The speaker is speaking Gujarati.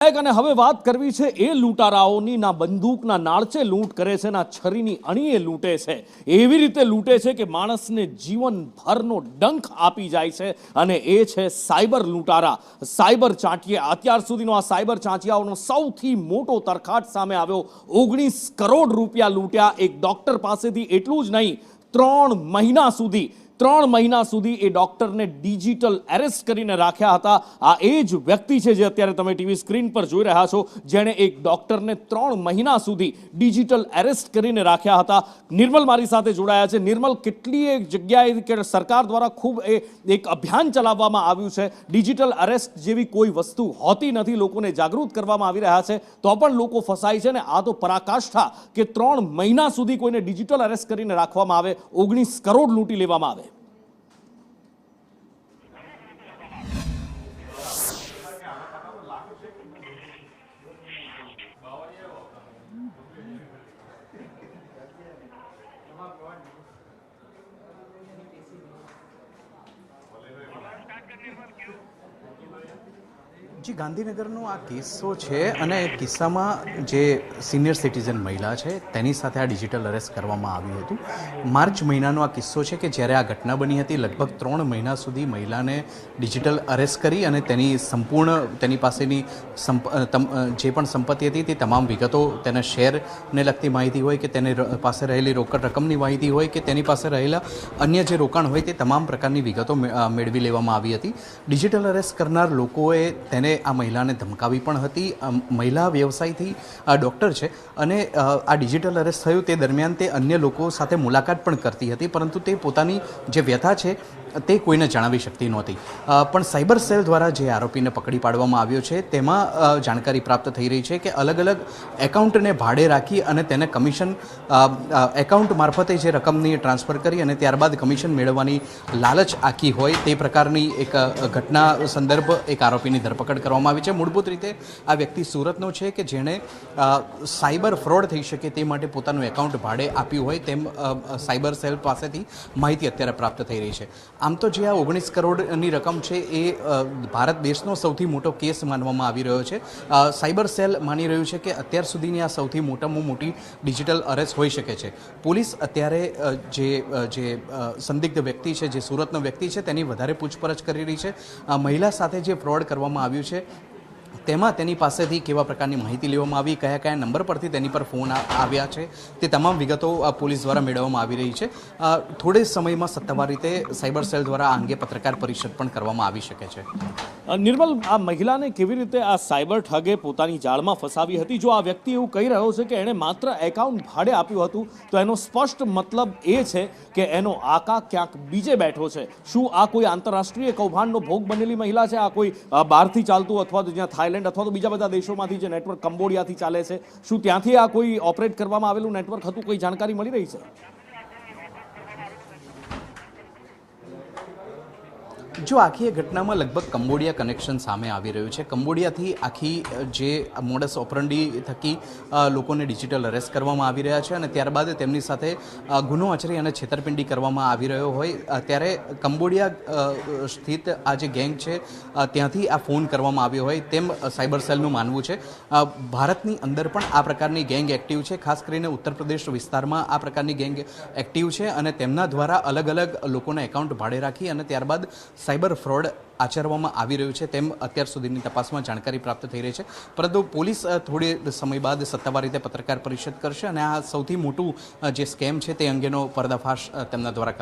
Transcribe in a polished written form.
અને હવે વાત કરવી છે એ લૂંટારાઓની ના બંદૂકના નાળચે લૂંટ કરે છે ના છરીની અણીએ લૂંટે છે એવી રીતે લૂંટે છે કે માણસને જીવનભરનો ડંખ આપી જાય છે અને એ છે સાયબર લૂંટારા સાયબર ચાંટિયા અત્યાર સુધીનો આ સાયબર ચાંચિયાઓનો સૌથી મોટો તરખાટ સામે આવ્યો 19 કરોડ રૂપિયા લૂંટ્યા એક ડોક્ટર પાસેથી એટલું જ નહીં 3 મહિના સુધી એ ડોક્ટરને ડિજિટલ એરેસ્ટ કરીને રાખ્યા હતા આ એ જ વ્યક્તિ છે જે અત્યારે તમે ટીવી સ્ક્રીન પર જોઈ રહ્યા છો જેણે એક ડોક્ટરને 3 મહિના સુધી ડિજિટલ એરેસ્ટ કરીને રાખ્યા હતા નિર્મલ મારી સાથે જોડાયા છે નિર્મલ કેટલીય જગ્યાએ કે સરકાર દ્વારા ખૂબ એક અભિયાન ચલાવવામાં આવ્યું છે ડિજિટલ એરેસ્ટ જેવી કોઈ વસ્તુ હોતી નથી લોકોને જાગૃત કરવામાં આવી રહ્યા છે તો પણ લોકો ફસાય છે ને આ તો પરાકાષ્ઠા કે 3 મહિના સુધી કોઈને ડિજિટલ એરેસ્ટ કરીને રાખવામાં આવે 19 કરોડ લૂંટી લેવામાં આવે જી ગાંધીનગરનો આ કિસ્સો છે અને કિસ્સામાં જે સિનિયર સિટીઝન મહિલા છે તેની સાથે આ ડિજિટલ અરેસ્ટ કરવામાં આવ્યું હતું માર્ચ મહિનાનો આ કિસ્સો છે કે જ્યારે આ ઘટના બની હતી લગભગ 3 મહિના સુધી મહિલાને ડિજિટલ અરેસ્ટ કરી અને તેની પાસેની જે પણ સંપત્તિ હતી તે તમામ વિગતો તેના શેરને લગતી માહિતી હોય કે તેની પાસે રહેલી રોકડ રકમની માહિતી હોય કે તેની પાસે રહેલા અન્ય જે રોકાણ હોય તે તમામ પ્રકારની વિગતો મેળવી લેવામાં આવી હતી ડિજિટલ અરેસ્ટ કરનાર લોકોએ તેને આ મહિલાને ધમકાવી પણ હતી મહિલા વ્યવસાયથી આ ડૉક્ટર છે અને આ ડિજિટલ અરેસ્ટ થયું તે દરમિયાન તે અન્ય લોકો સાથે મુલાકાત પણ કરતી હતી પરંતુ તે પોતાની જે વ્યથા છે તે કોઈને જણાવી શકતી નહોતી પણ સાયબર સેલ દ્વારા જે આરોપીને પકડી પાડવામાં આવ્યો છે તેમાં જાણકારી પ્રાપ્ત થઈ રહી છે કે અલગ અલગ એકાઉન્ટને ભાડે રાખી અને તેને કમિશન એકાઉન્ટ મારફતે જે રકમની ટ્રાન્સફર કરી અને ત્યારબાદ કમિશન મેળવવાની લાલચ આખી હોય તે પ્રકારની એક ઘટના સંદર્ભ એક આરોપીની ધરપકડ કરવામાં આવી છે મૂળભૂત રીતે આ વ્યક્તિ સુરતનો છે કે જેણે સાયબર ફ્રોડ થઈ શકે તે માટે પોતાનું એકાઉન્ટ ભાડે આપ્યું હોય તેમ સાયબર સેલ પાસેથી માહિતી અત્યારે પ્રાપ્ત થઈ રહી છે આમ તો જે આ 19 કરોડની રકમ છે એ ભારત દેશનો સૌથી મોટો કેસ માનવામાં આવી રહ્યો છે સાયબર સેલ માની રહ્યું છે કે અત્યાર સુધીની આ સૌથી મોટામાં મોટી ડિજિટલ અરેસ્ટ હોઈ શકે છે પોલીસ અત્યારે જે સંદિગ્ધ વ્યક્તિ છે જે સુરતનો વ્યક્તિ છે તેની વધારે પૂછપરછ કરી રહી છે મહિલા સાથે જે ફ્રોડ કરવામાં આવ્યું છે તેમાં તેની પાસેથી કેવા પ્રકારની માહિતી લેવામાં આવી કયા નંબર પરથી તેની પર ફોન આવ્યા છે તે તમામ વિગતો પોલીસ દ્વારા મેળવવામાં આવી રહી છે થોડે સમયમાં સત્તાવાર રીતે સાયબર સેલ દ્વારા આ અંગે પત્રકાર પરિષદ પણ કરવામાં આવી શકે છે નિર્મલ આ મહિલાને કેવી રીતે આ સાયબર ઠગે પોતાની જાળમાં ફસાવી હતી જો આ વ્યક્તિ એવું કહી રહ્યો છે કે એણે માત્ર એકાઉન્ટ ભાડે આપ્યું હતું તો એનો સ્પષ્ટ મતલબ એ છે કે એનો આકા ક્યાંક બીજે બેઠો છે શું આ કોઈ આંતરરાષ્ટ્રીય કૌભાંડનો ભોગ બનેલી મહિલા છે આ કોઈ બહારથી ચાલતું અથવા તો જ્યાં થાઈલેન્ડ અથવા તો બીજા બધા દેશોમાંથી જે નેટવર્ક કંબોડિયાથી ચાલે છે શું ત્યાંથી આ કોઈ ઓપરેટ કરવામાં આવેલું નેટવર્ક હતું કોઈ જાણકારી મળી રહી છે જો આખી ઘટનામાં લગભગ કંબોડિયા કનેક્શન સામે આવી રહ્યું છે કંબોડિયાથી આખી જે મોડસ ઓપરન્ડી થકી લોકોને ડિજિટલ અરેસ્ટ કરવામાં આવી રહ્યા છે અને ત્યારબાદ તેમની સાથે ગુનો આચરી અને છેતરપિંડી કરવામાં આવી રહ્યો હોય ત્યારે કંબોડિયા સ્થિત આ જે ગેંગ છે ત્યાંથી આ ફોન કરવામાં આવ્યો હોય તેમ સાયબર સેલનું માનવું છે ભારતની અંદર પણ આ પ્રકારની ગેંગ એક્ટિવ છે ખાસ કરીને ઉત્તર પ્રદેશ વિસ્તારમાં આ પ્રકારની ગેંગ એક્ટિવ છે અને તેમના દ્વારા અલગ અલગ લોકોના એકાઉન્ટ ભાડે રાખી અને ત્યારબાદ સાયબર ફ્રોડ આચરવામાં આવી રહ્યું છે તેમ અત્યાર સુધીની તપાસમાં જાણકારી પ્રાપ્ત થઈ રહી છે પરંતુ પોલીસ થોડી સમય બાદ સત્તાવાર રીતે પત્રકાર પરિષદ કરશે અને આ સૌથી મોટું જે સ્કેમ છે તે અંગેનો પર્દાફાશ તેમના દ્વારા